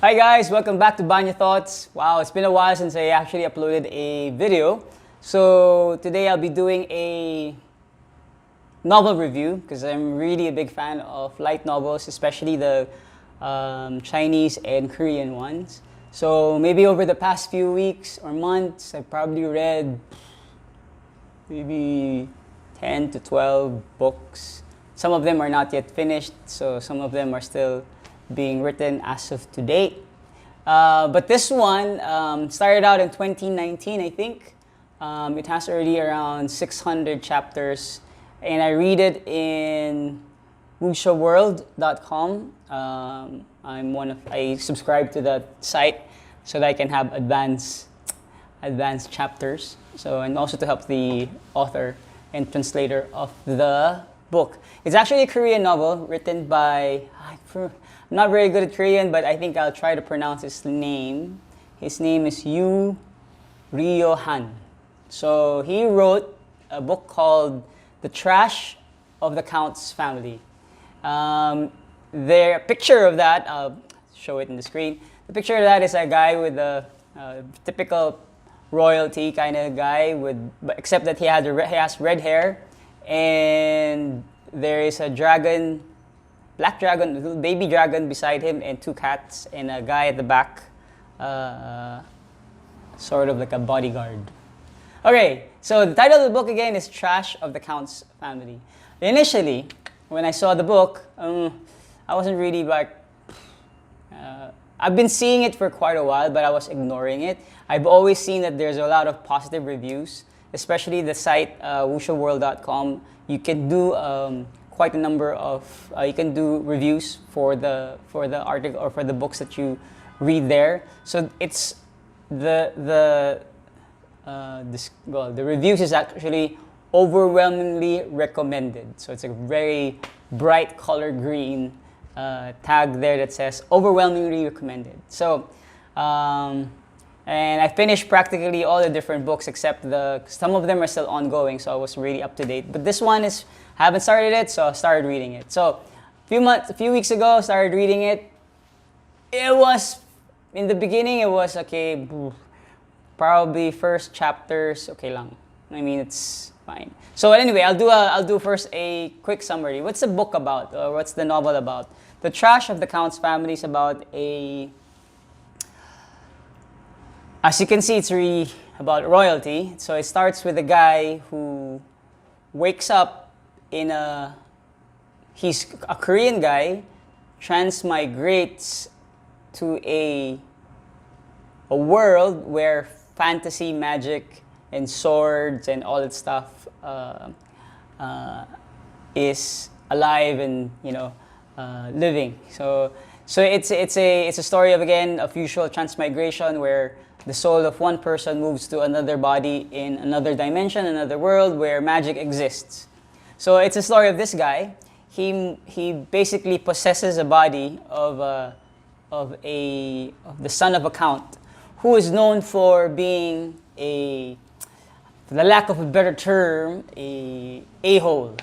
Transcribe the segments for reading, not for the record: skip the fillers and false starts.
Hi guys, welcome back to BANYOTHOUGHTS. Wow, it's been a while since I actually uploaded a video. So today I'll be doing a novel review because I'm really a big fan of light novels, especially the Chinese and Korean ones. So maybe over the past few weeks or months, I've probably read maybe 10 to 12 books. Some of them are not yet finished, so some of them are still being written as of today. But this one started out in 2019, I think. It has already around 600 chapters, and I read it in WuXiaWorld.com. I subscribe to that site so that I can have advanced chapters. So, and also to help the author and translator of the book. It's actually a Korean novel written by, I'm not very good at Korean, but I think I'll try to pronounce his name. His name is Yoo Ryeo. So he wrote a book called The Trash of the Count's Family. The picture of that, I'll show it in the screen. The picture of that is a guy with a typical royalty kind of guy, except that he has red hair, and there is a dragon, black dragon, little baby dragon beside him, and two cats, and a guy at the back, sort of like a bodyguard. Okay, so the title of the book again is Trash of the Count's Family. Initially, when I saw the book, I wasn't really like, I've been seeing it for quite a while, but I was ignoring it. I've always seen that there's a lot of positive reviews, especially the site WuXiaWorld.com. You can do quite a number of you can do reviews for the article or for the books that you read there. So it's the reviews is actually overwhelmingly recommended. So it's a very bright color green tag there that says overwhelmingly recommended. So and I finished practically all the different books except some of them are still ongoing, so I was really up to date. But this one haven't started it, so I started reading it. So a few weeks ago, I started reading it. It was, in the beginning, it was okay, probably first chapters, okay lang. I mean, it's fine. So anyway, I'll do first a quick summary. What's the book about, or what's the novel about? The Trash of the Count's Family is about as you can see, it's really about royalty. So it starts with a guy who wakes up he's a Korean guy, transmigrates to a world where fantasy, magic, and swords and all that stuff is alive and living. So it's a story of, again, of usual transmigration where the soul of one person moves to another body in another dimension, another world where magic exists. So it's a story of this guy. He basically possesses a body of the son of a count, who is known for being for the lack of a better term, a-hole.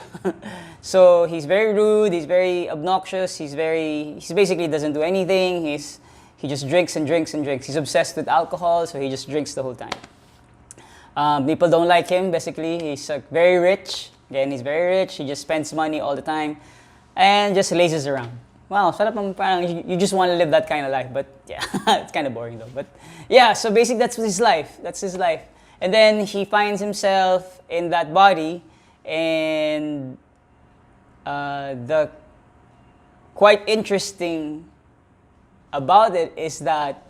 So he's very rude. He's very obnoxious. He basically doesn't do anything. He just drinks and drinks and drinks. He's obsessed with alcohol, so he just drinks the whole time. People don't like him, basically. He's very rich. Again, he's very rich. He just spends money all the time and just lazes around. Wow, you just want to live that kind of life. But yeah, it's kind of boring though. But yeah, so basically that's his life. That's his life. And then he finds himself in that body, and the quite interesting about it is that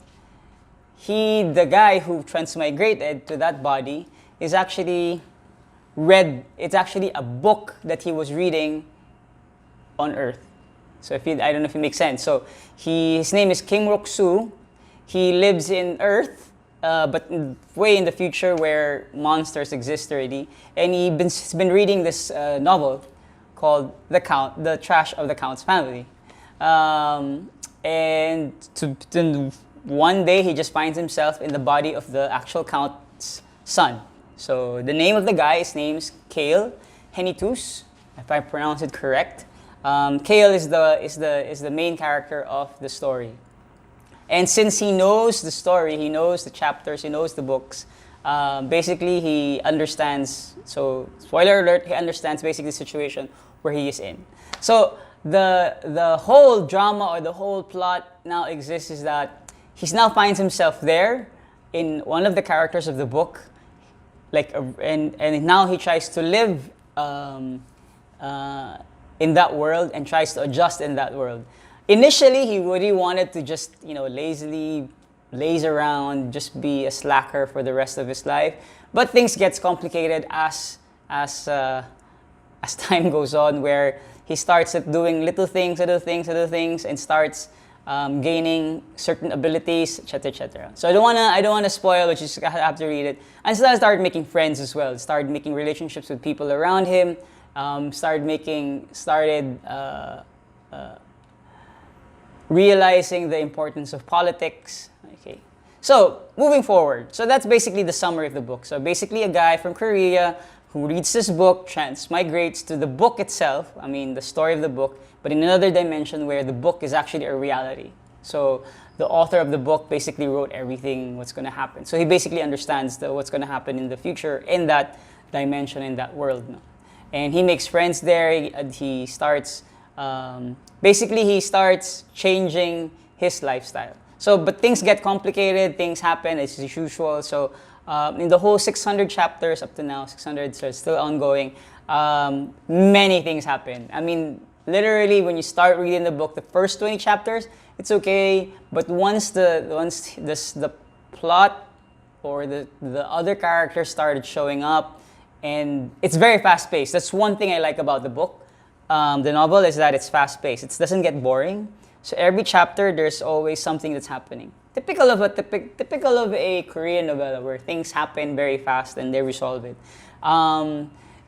the guy who transmigrated to that body it's actually a book that he was reading on Earth. So I don't know if it makes sense. So his name is Kim Rok-soo. He lives in Earth, but way in the future where monsters exist already. And he's been reading this novel called The Trash of the Count's Family. And one day he just finds himself in the body of the actual count's son. So the name of the guy, his name's Cale Henituse, if I pronounce it correct. Cale is the main character of the story. And since he knows the story, he knows the chapters, he knows the books, basically he understands, so spoiler alert, he understands basically the situation where he is in. So the whole drama or the whole plot now exists is that he now finds himself there in one of the characters of the book, and now he tries to live in that world and tries to adjust in that world. Initially, he really wanted to just, lazily laze around, just be a slacker for the rest of his life. But things gets complicated as time goes on, where he starts at doing little things, and starts gaining certain abilities, etc., etc. So I don't wanna spoil, but you just have to read it. And so I started making friends as well. Started making relationships with people around him. Started realizing the importance of politics. Okay, so moving forward. So that's basically the summary of the book. So basically, a guy from Korea who reads this book transmigrates to the book itself. I mean, the story of the book, but in another dimension where the book is actually a reality. So the author of the book basically wrote everything what's going to happen. So he basically understands what's going to happen in the future in that dimension, in that world. No? And he makes friends there. He starts, basically he starts changing his lifestyle. So, but things get complicated, things happen as usual. So in the whole 600 chapters up to now, 600, so it's still ongoing, many things happen. I mean, literally when you start reading the book, the first 20 chapters, it's okay. But once the plot or the other characters started showing up, and it's very fast-paced. That's one thing I like about the book. The novel is that it's fast-paced. It doesn't get boring. So every chapter, there's always something that's happening. Typical of a Korean novella where things happen very fast and they resolve it.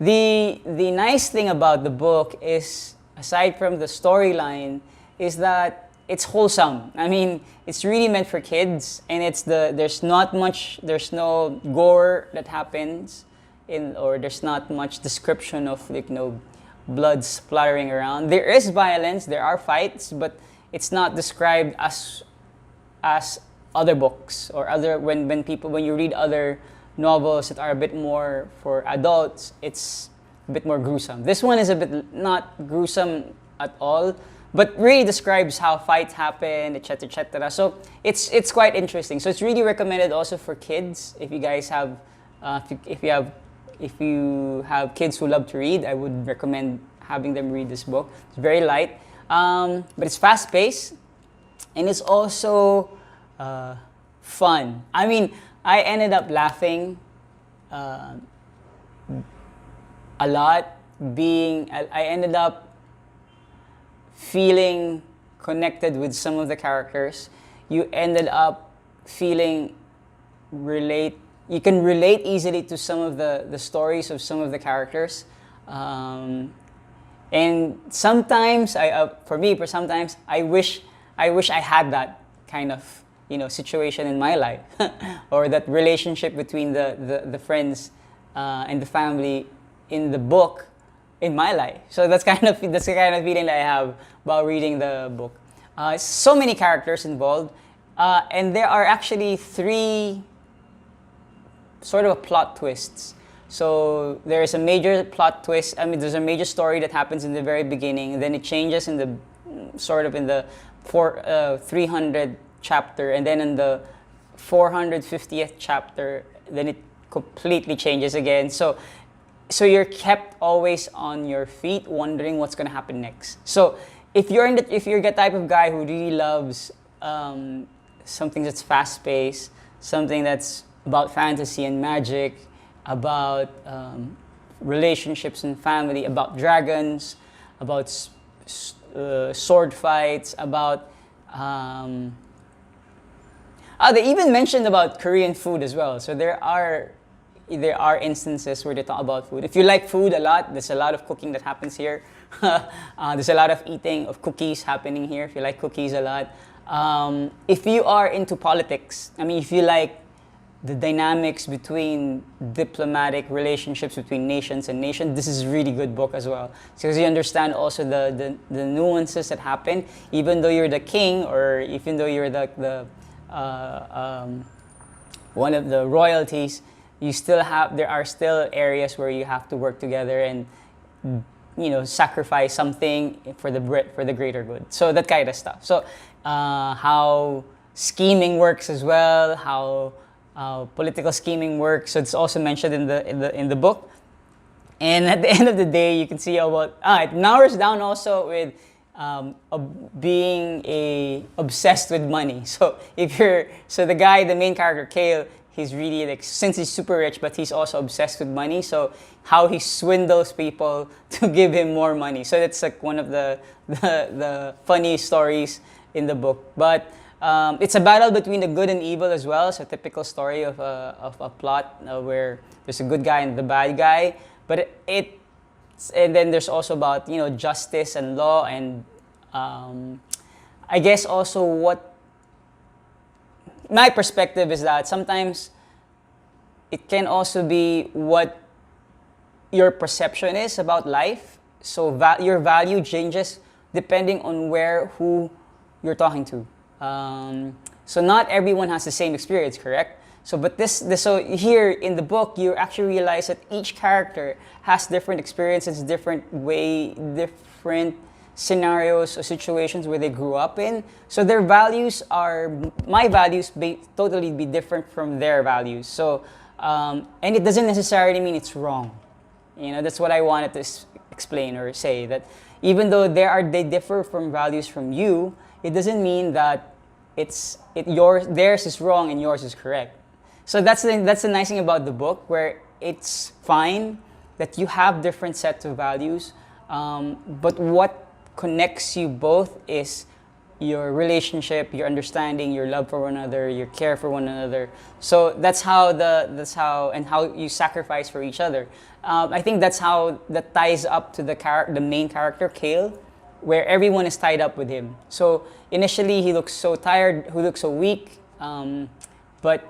The nice thing about the book is, aside from the storyline, is that it's wholesome. I mean, it's really meant for kids, and there's no gore that happens. Or there's not much description of blood splattering around. There is violence, there are fights, but it's not described as other books or when you read other novels that are a bit more for adults, it's a bit more gruesome. This one is a bit not gruesome at all, but really describes how fights happen, etc., etc. So it's quite interesting. So it's really recommended also for kids. If you guys have, if you have kids who love to read, I would recommend having them read this book. It's very light, but it's fast-paced, and it's also fun. I mean, I ended up laughing a lot. I ended up feeling connected with some of the characters. You ended up feeling you can relate easily to some of the stories of some of the characters. And sometimes, sometimes I wish I had that kind of situation in my life, or that relationship between the friends and the family in the book in my life. So that's the kind of feeling that I have about reading the book. So many characters involved, and there are actually 3 sort of plot twists. So there is a major plot twist. I mean, there's a major story that happens in the very beginning, and then it changes in the 300 chapter, and then in the 450th chapter, then it completely changes again. So you're kept always on your feet, wondering what's gonna happen next. So if you're the type of guy who really loves something that's fast-paced, something that's about fantasy and magic, about relationships and family, about dragons, about sword fights, about they even mentioned about Korean food as well. So there are instances where they talk about food. If you like food a lot, there's a lot of cooking that happens here. There's a lot of eating of cookies happening here, if you like cookies a lot. If you are into politics, I mean, if you like the dynamics between diplomatic relationships between nations and nations. This is a really good book as well, because you understand also the nuances that happen. Even though you're the king, or even though you're the one of the royalties, there are still areas where you have to work together and sacrifice something for the greater good. So that kind of stuff. So how scheming works as well, how political scheming works. So it's also mentioned in the book. And at the end of the day, you can see about it narrows down also with being obsessed with money. So the guy, the main character Cale, he's really like, since he's super rich, but he's also obsessed with money. So how he swindles people to give him more money. So that's like one of the funny stories in the book. But it's a battle between the good and evil as well. It's a typical story of a plot where there's a good guy and the bad guy. But and then there's also about justice and law, and I guess also what my perspective is that sometimes it can also be what your perception is about life. So your value changes depending on who you're talking to. So not everyone has the same experience, correct? So here in the book, you actually realize that each character has different experiences, different scenarios or situations where they grew up in. So their values my values totally be different from their values. So, and it doesn't necessarily mean it's wrong. That's what I wanted to explain or say, that even though they differ from values from you, it doesn't mean that theirs is wrong and yours is correct. So that's the nice thing about the book, where it's fine that you have different sets of values, but what connects you both is your relationship, your understanding, your love for one another, your care for one another. So that's how you sacrifice for each other. I think that's how that ties up to the main character Cale, where everyone is tied up with him. So initially he looks so tired, he looks so weak, but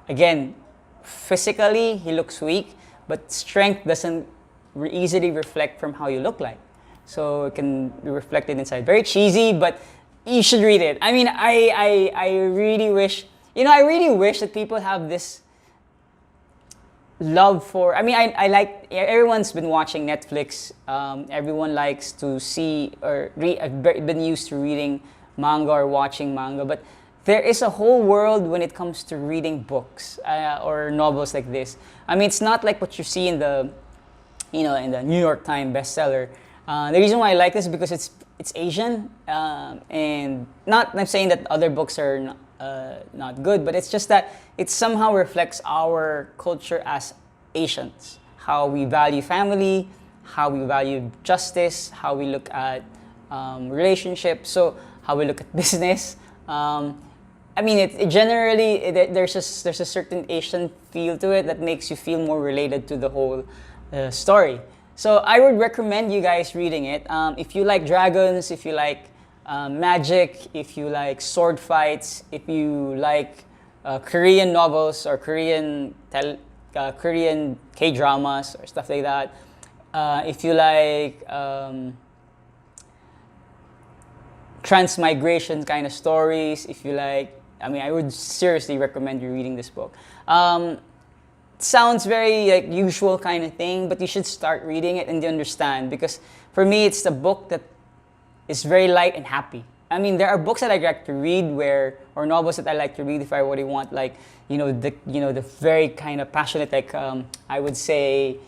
again, physically he looks weak, but strength doesn't easily reflect from how you look like. So it can be reflected inside. Very cheesy, but you should read it. I mean, I really wish, that people have this love for, I like, everyone's been watching Netflix. Everyone likes to see I've been used to reading manga or watching manga, but there is a whole world when it comes to reading books or novels like this. It's not like what you see in the New York Times bestseller. The reason why I like this is because it's Asian, and I'm saying that other books are not good, but it's just that it somehow reflects our culture as Asians, how we value family, how we value justice, how we look at relationships, so how we look at business. There's a certain Asian feel to it that makes you feel more related to the whole story. So I would recommend you guys reading it. If you like dragons, if you like magic, if you like sword fights, if you like Korean novels or Korean K-dramas or stuff like that, if you like transmigration kind of stories, if you like, I would seriously recommend you reading this book. Sounds very usual kind of thing, but you should start reading it and you understand, because for me it's the book that is very light and happy. There are books that I like to read or novels that I like to read if I really want the very kind of passionate, I would say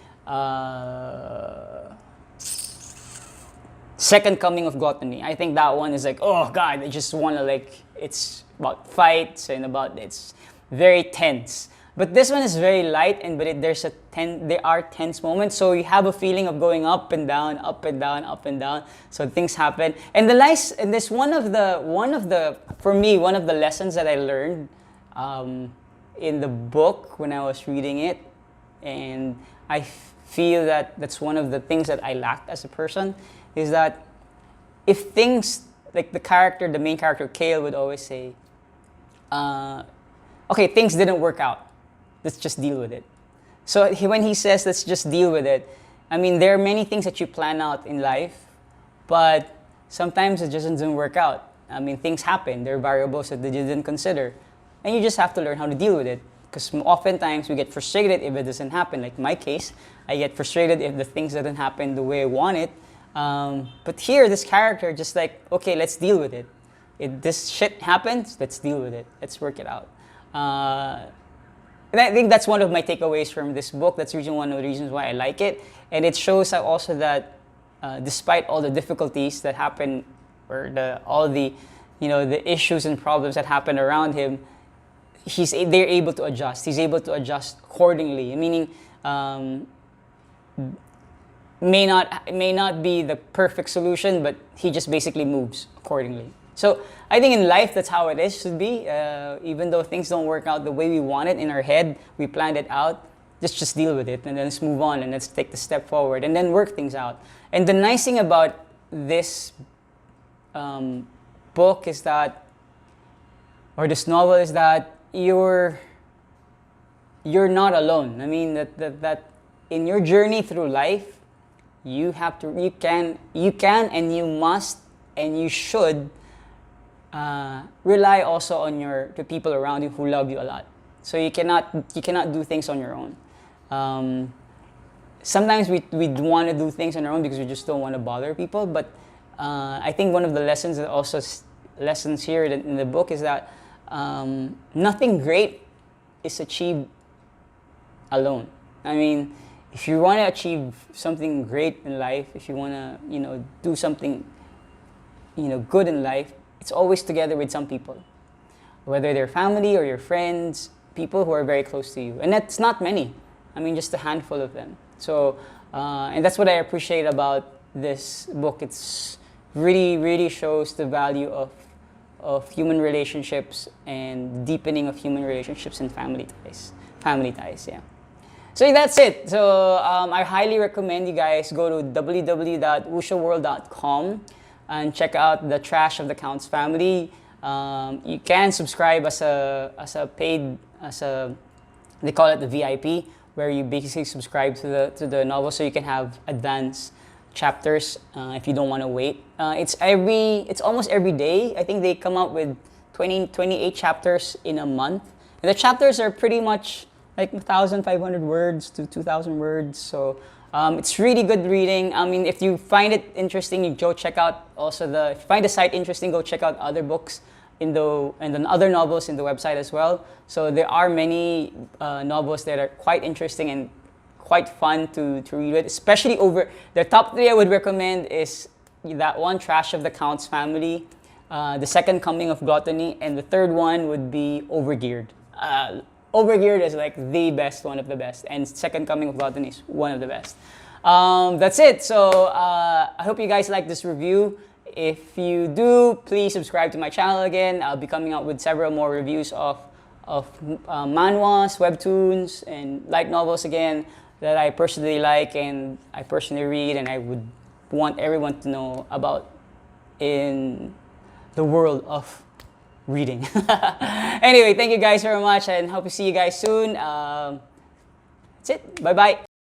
Second Coming of Gluttony. I think that one is oh God, I just want to it's about fights and it's very tense. But this one is very light, there are tense moments, so you have a feeling of going up and down, up and down, up and down. So things happen, and one of the lessons that I learned in the book when I was reading it, and I feel that that's one of the things that I lacked as a person, is that if things like the main character Cale would always say, okay, things didn't work out. Let's just deal with it. So when he says, let's just deal with it, I mean, there are many things that you plan out in life, but sometimes it just doesn't work out. I mean, things happen. There are variables that you didn't consider. And you just have to learn how to deal with it. Because oftentimes we get frustrated if it doesn't happen. Like my case, I get frustrated if the things doesn't happen the way I want it. But here, this character just like, okay, let's deal with it. If this shit happens, let's deal with it. Let's work it out. And I think that's one of my takeaways from this book. That's one of the reasons why I like it. And it shows also that despite all the difficulties that happen, or all the, the issues and problems that happen around him, they're able to adjust. He's able to adjust accordingly. Meaning, may not be the perfect solution, but he just basically moves accordingly. So I think in life, that's how it should be. Even though things don't work out the way we want it in our head, we planned it out, just deal with it and then let's move on and let's take the step forward and then work things out. And the nice thing about this book is that, or this novel is that you're not alone. I mean that in your journey through life, you can and you must and you should rely also on the people around you who love you a lot. So you cannot do things on your own. Sometimes we want to do things on our own because we just don't want to bother people. But I think one of the lessons here in the book is that nothing great is achieved alone. I mean, if you want to achieve something great in life, if you want to do something good in life, it's always together with some people, whether they're family or your friends, people who are very close to you. And that's not many. I mean, just a handful of them. So, and that's what I appreciate about this book. It's really, really shows the value of human relationships and deepening of human relationships and family ties. Yeah. So that's it. So I highly recommend you guys go to www.wooshaworld.com and check out the Trash of the Counts Family. You can subscribe as a paid, they call it the VIP, where you basically subscribe to the novel so you can have advanced chapters if you don't want to wait. It's almost every day. I think they come out with 28 chapters in a month. And the chapters are pretty much like 1,500 words to 2,000 words. So it's really good reading. I mean, if you find it interesting, you go check out also if you find the site interesting, go check out other books and then other novels in the website as well. So there are many novels that are quite interesting and quite fun to read with, especially over the top 3 I would recommend is that one, Trash of the Counts Family, The Second Coming of Gluttony, and the third one would be Overgeared. Overgeared is like the best, one of the best, and Second Coming of Gluttony is one of the best. That's it. So I hope you guys like this review. If you do, please subscribe to my channel again. I'll be coming out with several more reviews of manhwas, webtoons, and light novels again that I personally like and I personally read and I would want everyone to know about in the world of reading. Anyway, thank you guys very much and hope to see you guys soon. That's it. Bye-bye.